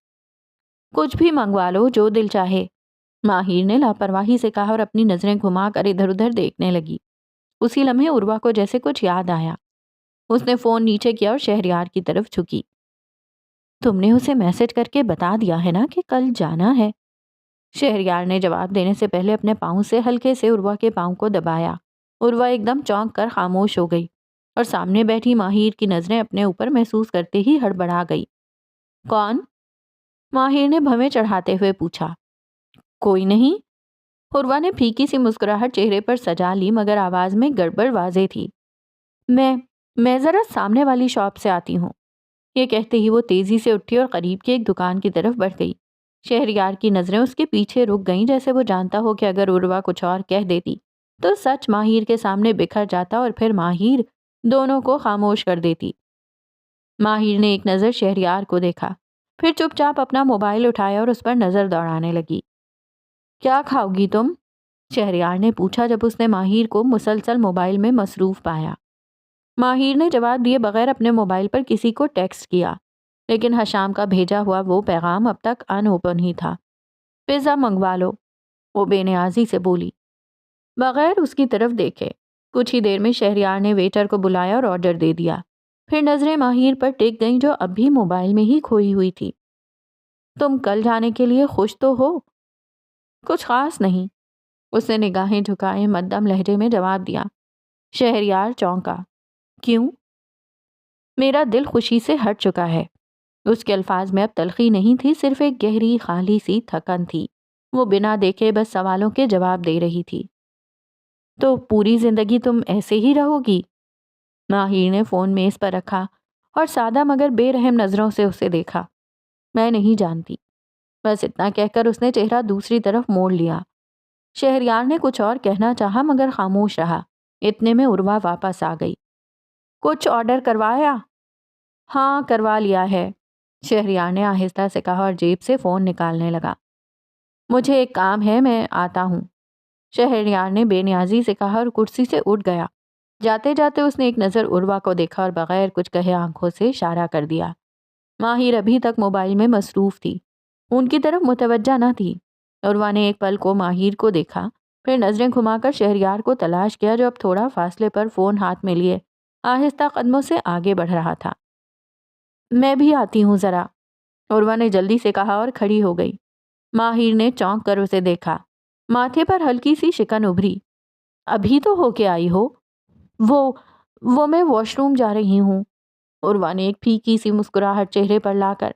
کچھ بھی منگوا لو، جو دل چاہے، ماہیر نے لاپرواہی سے کہا اور اپنی نظریں گھما کر ادھر ادھر دیکھنے لگی۔ اسی لمحے عروہ کو جیسے کچھ یاد آیا، اس نے فون نیچے کیا اور شہریار کی طرف جھکی۔ تم نے اسے میسج کر کے بتا دیا ہے نا کہ کل جانا ہے؟ شہریار نے جواب دینے سے پہلے اپنے پاؤں سے ہلکے سے عروہ کے پاؤں کو دبایا۔ عروہ ایک دم چونک کر خاموش ہو گئی اور سامنے بیٹھی ماہیر کی نظریں اپنے اوپر محسوس کرتے ہی ہڑبڑا گئی۔ کون؟ ماہیر نے بھویں چڑھاتے ہوئے پوچھا۔ کوئی نہیں۔ عروہ نے پھیکی سی مسکراہٹ چہرے پر سجا لی، مگر آواز میں گڑبڑ واضح تھی۔ میں ذرا سامنے والی شاپ سے آتی ہوں۔ یہ کہتے ہی وہ تیزی سے اٹھی اور قریب کی ایک دکان کی طرف بڑھ گئی۔ شہریار کی نظریں اس کے پیچھے رک گئیں، جیسے وہ جانتا ہو کہ اگر عروہ کچھ اور کہہ دیتی تو سچ ماہیر کے سامنے بکھر جاتا اور پھر ماہیر دونوں کو خاموش کر دیتی۔ ماہیر نے ایک نظر شہریار کو دیکھا، پھر چپ چاپ اپنا موبائل اٹھایا اور اس پر نظر دوڑانے لگی۔ کیا کھاؤ گی تم؟ شہریار نے پوچھا جب اس نے ماہیر کو مسلسل موبائل میں مصروف پایا۔ ماہیر نے جواب دیے بغیر اپنے موبائل پر کسی کو ٹیکسٹ کیا، لیکن حشام کا بھیجا ہوا وہ پیغام اب تک ان اوپن ہی تھا۔ پیزا منگوا لو، وہ بے نیازی سے بولی، بغیر اس کی طرف دیکھے۔ کچھ ہی دیر میں شہریار نے ویٹر کو بلایا اور آرڈر دے دیا، پھر نظریں ماہیر پر ٹک گئیں جو اب بھی موبائل میں ہی کھوئی ہوئی تھی۔ تم کل جانے کے لیے خوش تو ہو؟ کچھ خاص نہیں، اس نے نگاہیں جھکائے مدھم لہجے میں جواب دیا۔ شہریار چونکا۔ کیوں؟ میرا دل خوشی سے ہٹ چکا ہے۔ اس کے الفاظ میں اب تلخی نہیں تھی، صرف ایک گہری خالی سی تھکن تھی۔ وہ بنا دیکھے بس سوالوں کے جواب دے رہی تھی۔ تو پوری زندگی تم ایسے ہی رہو گی؟ ماہیر نے فون میز پر رکھا اور سادہ مگر بے رحم نظروں سے اسے دیکھا۔ میں نہیں جانتی، بس اتنا کہہ کر اس نے چہرہ دوسری طرف موڑ لیا۔ شہریار نے کچھ اور کہنا چاہا مگر خاموش رہا۔ اتنے میں عروہ واپس آ گئی۔ کچھ آرڈر کروایا؟ ہاں، کروا لیا ہے، شہریار نے آہستہ سے کہا اور جیب سے فون نکالنے لگا۔ مجھے ایک کام ہے، میں آتا ہوں، شہریار نے بے نیازی سے کہا اور کرسی سے اٹھ گیا۔ جاتے جاتے اس نے ایک نظر عروہ کو دیکھا اور بغیر کچھ کہے آنکھوں سے اشارہ کر دیا۔ ماہیر ابھی تک موبائل میں مصروف تھی، ان کی طرف متوجہ نہ تھی۔ عروہ نے ایک پل کو ماہیر کو دیکھا، پھر نظریں گھما کر شہریار کو تلاش کیا جو اب تھوڑا فاصلے پر فون ہاتھ میں لیے آہستہ قدموں سے آگے بڑھ رہا تھا۔ میں بھی آتی ہوں ذرا، عروہ نے جلدی سے کہا اور کھڑی ہو گئی۔ ماہیر نے چونک کر اسے دیکھا، ماتھے پر ہلکی سی شکن ابھری۔ ابھی تو ہو کے آئی ہو؟ وہ میں واش روم جا رہی ہوں، عروہ نے ایک پھیکی سی مسکراہٹ چہرے پر لا کر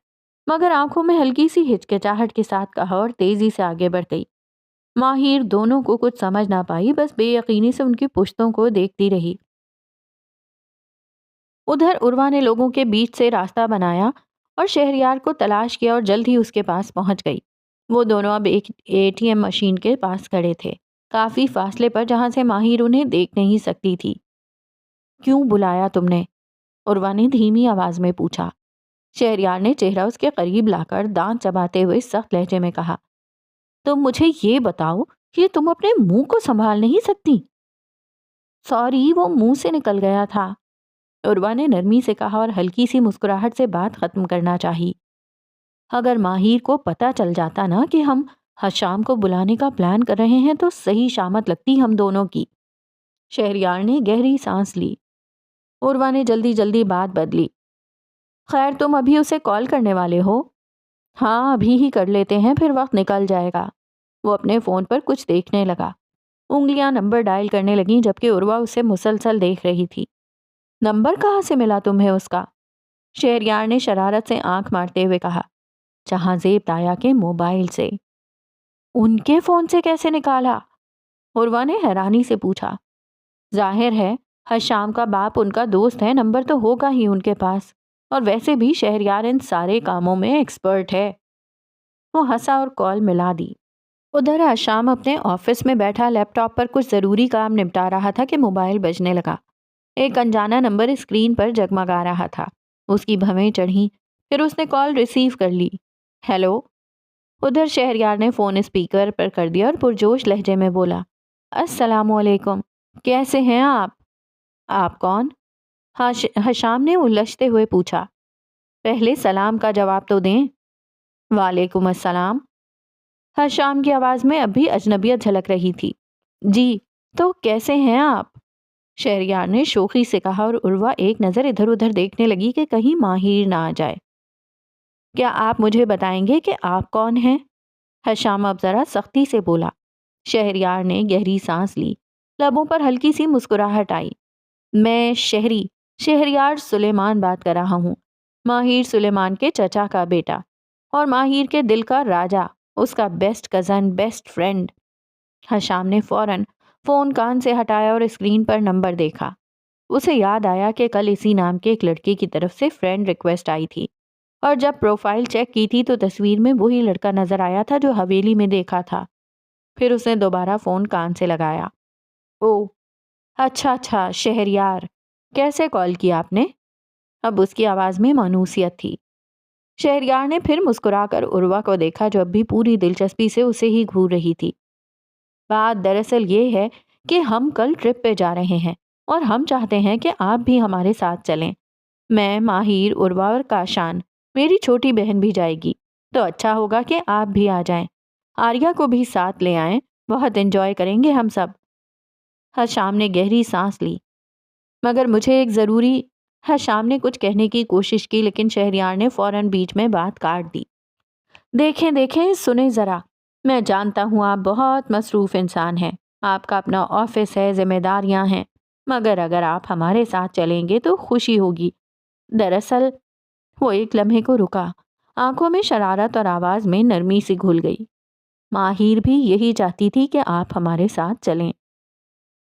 مگر آنکھوں میں ہلکی سی ہچکچاہٹ کے ساتھ کہا اور تیزی سے آگے بڑھ گئی۔ ماہیر دونوں کو کچھ سمجھ نہ پائی، بس بے یقینی سے ان کی پشتوں کو دیکھتی رہی۔ ادھر عروہ نے لوگوں کے بیچ سے راستہ بنایا اور شہریار کو تلاش کیا اور جلد ہی اس کے پاس پہنچ گئی۔ وہ دونوں اب ایک ATM مشین کے پاس کھڑے تھے، کافی فاصلے پر جہاں سے ماہر انہیں دیکھ نہیں سکتی تھی۔ کیوں بلایا تم نے؟ عروہ نے دھیمی آواز میں پوچھا۔ شہریار نے چہرہ اس کے قریب لا کر دانت چباتے ہوئے سخت لہجے میں کہا، تم مجھے یہ بتاؤ کہ تم اپنے منہ کو سنبھال نہیں سکتی؟ سوری، وہ منہ سے نکل گیا تھا، عروہ نے نرمی سے کہا اور ہلکی سی مسکراہٹ سے بات ختم کرنا چاہی۔ اگر ماہر کو پتہ چل جاتا نا کہ ہم حشام کو بلانے کا پلان کر رہے ہیں تو صحیح شامت لگتی ہم دونوں کی۔ شہریار نے گہری سانس لی۔ عروہ نے جلدی جلدی بات بدلی۔ خیر، تم ابھی اسے کال کرنے والے ہو؟ ہاں، ابھی ہی کر لیتے ہیں، پھر وقت نکل جائے گا۔ وہ اپنے فون پر کچھ دیکھنے لگا۔ انگلیاں نمبر ڈائل کرنے لگیں جبکہ عروہ اسے مسلسل دیکھ رہی تھی۔ نمبر کہاں سے ملا تمہیں اس کا؟ شہریار نے شرارت سے آنکھ مارتے ہوئے کہا، جہاں زیب تایا کے موبائل سے۔ ان کے فون سے کیسے نکالا؟ عروہ نے حیرانی سے پوچھا۔ ظاہر ہے حشام کا باپ ان کا دوست ہے، نمبر تو ہوگا ہی ان کے پاس، اور ویسے بھی شہریار ان سارے کاموں میں ایکسپرٹ ہے۔ وہ ہنسا اور کال ملا دی۔ ادھر حشام اپنے آفس میں بیٹھا لیپ ٹاپ پر کچھ ضروری کام نپٹا رہا تھا کہ موبائل بجنے لگا۔ ایک انجانا نمبر اسکرین پر جگمگا رہا تھا۔ اس کی بھویں چڑھیں، پھر اس نے کال ریسیو کر لی۔ ہیلو؟ ادھر شہریار نے فون اسپیکر پر کر دیا اور پرجوش لہجے میں بولا، السلام علیکم، کیسے ہیں آپ؟ آپ کون؟ حشام نے الجھتے ہوئے پوچھا۔ پہلے سلام کا جواب تو دیں۔ وعلیکم السلام۔ حشام کی آواز میں اب بھی اجنبیت جھلک رہی تھی۔ جی، تو کیسے ہیں آپ؟ شہریار نے شوخی سے کہا اور عروہ ایک نظر ادھر ادھر دیکھنے لگی کہ کہیں ماہر نہ آ جائے۔ کیا آپ مجھے بتائیں گے کہ آپ کون ہیں؟ حشام اب ذرا سختی سے بولا۔ شہریار نے گہری سانس لی، لبوں پر ہلکی سی مسکراہٹ آئی۔ میں شہریار سلیمان بات کر رہا ہوں، ماہر سلیمان کے چچا کا بیٹا، اور ماہر کے دل کا راجا، اس کا بیسٹ کزن، بیسٹ فرینڈ۔ حشام نے فوراً فون کان سے ہٹایا اور اسکرین پر نمبر دیکھا۔ اسے یاد آیا کہ کل اسی نام کے ایک لڑکے کی طرف سے فرینڈ ریکویسٹ آئی تھی، اور جب پروفائل چیک کی تھی تو تصویر میں وہی لڑکا نظر آیا تھا جو حویلی میں دیکھا تھا۔ پھر اس نے دوبارہ فون کان سے لگایا۔ او، اچھا، شہریار، کیسے کال کیا آپ نے؟ اب اس کی آواز میں مانوسیت تھی۔ شہریار نے پھر مسکرا کر عروہ کو دیکھا جو اب بھی پوری دلچسپی سے اسے ہی گھور رہی تھی۔ بات دراصل یہ ہے کہ ہم کل ٹرپ پہ جا رہے ہیں اور ہم چاہتے ہیں کہ آپ بھی ہمارے ساتھ چلیں۔ میں، ماہر، عروہ اور کاشان، میری چھوٹی بہن بھی جائے گی، تو اچھا ہوگا کہ آپ بھی آ جائیں۔ آریہ کو بھی ساتھ لے آئیں، بہت انجوائے کریں گے ہم سب۔ حشام نے گہری سانس لی۔ مگر مجھے ایک ضروری حشام نے کچھ کہنے کی کوشش کی لیکن شہریار نے فوراً بیچ میں بات کاٹ دی۔ دیکھیں، سنیں ذرا، میں جانتا ہوں آپ بہت مصروف انسان ہیں، آپ کا اپنا آفس ہے، ذمہ داریاں ہیں، مگر اگر آپ ہمارے ساتھ چلیں گے تو خوشی ہوگی۔ دراصل وہ ایک لمحے کو رکا، آنکھوں میں شرارت اور آواز میں نرمی سی گھل گئی۔ ماہر بھی یہی چاہتی تھی کہ آپ ہمارے ساتھ چلیں۔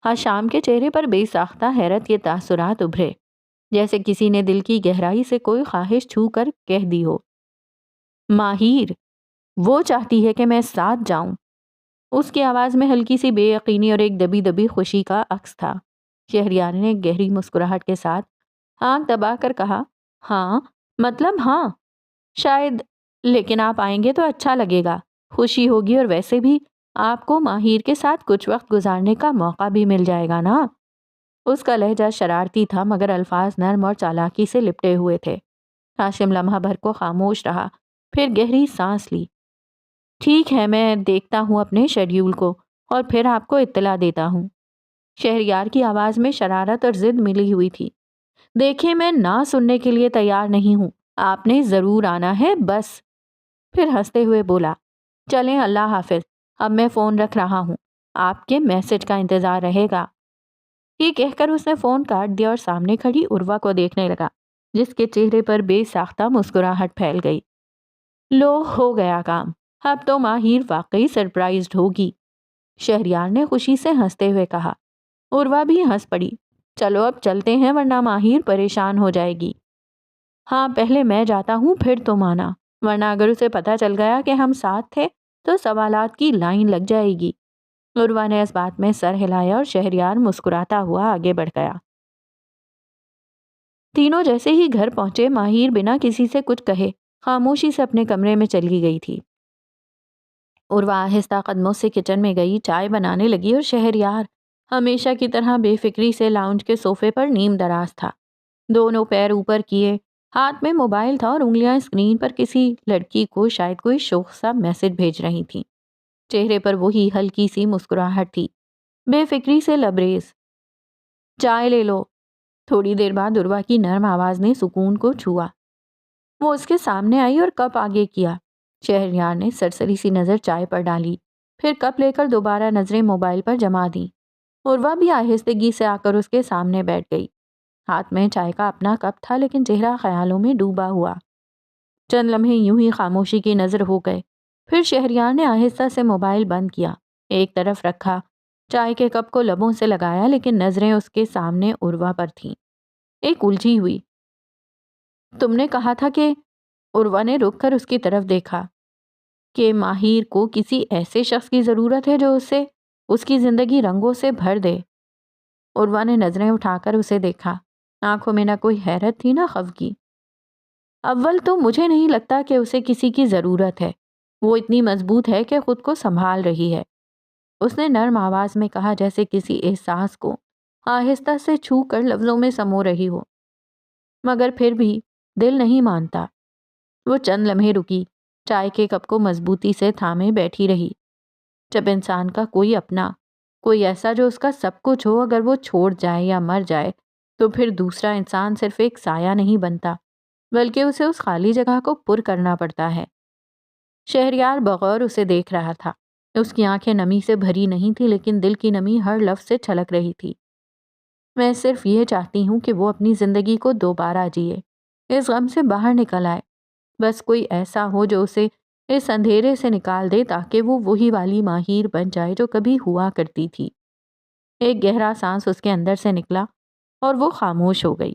حشام کے چہرے پر بے ساختہ حیرت کے تاثرات ابھرے، جیسے کسی نے دل کی گہرائی سے کوئی خواہش چھو کر کہہ دی ہو۔ ماہر، وہ چاہتی ہے کہ میں ساتھ جاؤں؟ اس کی آواز میں ہلکی سی بے یقینی اور ایک دبی دبی خوشی کا عکس تھا۔ شہریار نے گہری مسکراہٹ کے ساتھ آنکھ دبا کر کہا، ہاں، مطلب ہاں، شاید، لیکن آپ آئیں گے تو اچھا لگے گا، خوشی ہوگی، اور ویسے بھی آپ کو ماہر کے ساتھ کچھ وقت گزارنے کا موقع بھی مل جائے گا نا۔ اس کا لہجہ شرارتی تھا مگر الفاظ نرم اور چالاکی سے لپٹے ہوئے تھے۔ ہاشم لمحہ بھر کو خاموش رہا، پھر گہری سانس لی۔ ٹھیک ہے، میں دیکھتا ہوں اپنے شیڈیول کو اور پھر آپ کو اطلاع دیتا ہوں۔ شہریار کی آواز میں شرارت اور ضد ملی ہوئی تھی۔ دیکھیں، میں نہ سننے کے لیے تیار نہیں ہوں، آپ نے ضرور آنا ہے بس۔ پھر ہنستے ہوئے بولا، چلیں، اللہ حافظ، اب میں فون رکھ رہا ہوں، آپ کے میسج کا انتظار رہے گا۔ یہ کہہ کر اس نے فون کاٹ دیا اور سامنے کھڑی عروہ کو دیکھنے لگا جس کے چہرے پر بے ساختہ مسکراہٹ پھیل گئی۔ لو، ہو گیا کام، اب تو ماہر واقعی سرپرائزڈ ہوگی، شہریار نے خوشی سے ہنستے ہوئے کہا۔ عروہ بھی ہنس پڑی۔ چلو اب چلتے ہیں ورنہ ماہر پریشان ہو جائے گی۔ ہاں پہلے میں جاتا ہوں پھر تم آنا، ورنہ اگر اسے پتہ چل گیا کہ ہم ساتھ تھے تو سوالات کی لائن لگ جائے گی۔ عروہ نے اس بات میں سر ہلایا اور شہریار مسکراتا ہوا آگے بڑھ گیا۔ تینوں جیسے ہی گھر پہنچے ماہر بنا کسی سے کچھ کہے خاموشی سے اپنے کمرے میں چلی گئی تھی۔ عروہ آہستہ قدموں سے کچن میں گئی، چائے بنانے لگی اور شہریار ہمیشہ کی طرح بے فکری سے لاؤنج کے صوفے پر نیم دراز تھا، دونوں پیر اوپر کیے، ہاتھ میں موبائل تھا اور انگلیاں اسکرین پر کسی لڑکی کو شاید کوئی شوق سا میسج بھیج رہی تھیں۔ چہرے پر وہی ہلکی سی مسکراہٹ تھی، بے فکری سے لبریز۔ چائے لے لو۔ تھوڑی دیر بعد عروہ کی نرم آواز نے سکون کو چھوا۔ وہ اس کے سامنے آئی اور کپ آگے کیا۔ شہریار نے سرسری سی نظر چائے پر ڈالی، پھر کپ لے کر دوبارہ نظریں موبائل پر جما دیں۔ عروہ بھی آہستگی سے آ کر اس کے سامنے بیٹھ گئی۔ ہاتھ میں چائے کا اپنا کپ تھا لیکن چہرہ خیالوں میں ڈوبا ہوا۔ چند لمحے یوں ہی خاموشی کی نظر ہو گئے، پھر شہریار نے آہستہ سے موبائل بند کیا، ایک طرف رکھا، چائے کے کپ کو لبوں سے لگایا لیکن نظریں اس کے سامنے عروہ پر تھیں، ایک الجھی ہوئی۔ تم نے کہا تھا کہ… عروہ نے رک کر اس کی طرف دیکھا، کہ ماہر کو کسی ایسے شخص کی ضرورت ہے جو اسے اس کی زندگی رنگوں سے بھر دے۔ عروہ نے نظریں اٹھا کر اسے دیکھا، آنکھوں میں نہ کوئی حیرت تھی نہ خفگی۔ اول تو مجھے نہیں لگتا کہ اسے کسی کی ضرورت ہے، وہ اتنی مضبوط ہے کہ خود کو سنبھال رہی ہے، اس نے نرم آواز میں کہا جیسے کسی احساس کو آہستہ سے چھو کر لفظوں میں سمو رہی ہو۔ مگر پھر بھی دل نہیں مانتا۔ وہ چند لمحے رکی، چائے کے کپ کو مضبوطی سے تھامے بیٹھی رہی۔ جب انسان کا کوئی اپنا، کوئی ایسا جو اس کا سب کچھ ہو، اگر وہ چھوڑ جائے یا مر جائے تو پھر دوسرا انسان صرف ایک سایہ نہیں بنتا بلکہ اسے اس خالی جگہ کو پر کرنا پڑتا ہے۔ شہریار بغور اسے دیکھ رہا تھا، اس کی آنکھیں نمی سے بھری نہیں تھی لیکن دل کی نمی ہر لفظ سے چھلک رہی تھی۔ میں صرف یہ چاہتی ہوں کہ وہ اپنی زندگی کو دوبارہ جیے، اس غم سے باہر نکل آئے، بس کوئی ایسا ہو جو اسے اس اندھیرے سے نکال دے تاکہ وہ وہی والی ماہر بن جائے جو کبھی ہوا کرتی تھی۔ ایک گہرا سانس اس کے اندر سے نکلا اور وہ خاموش ہو گئی۔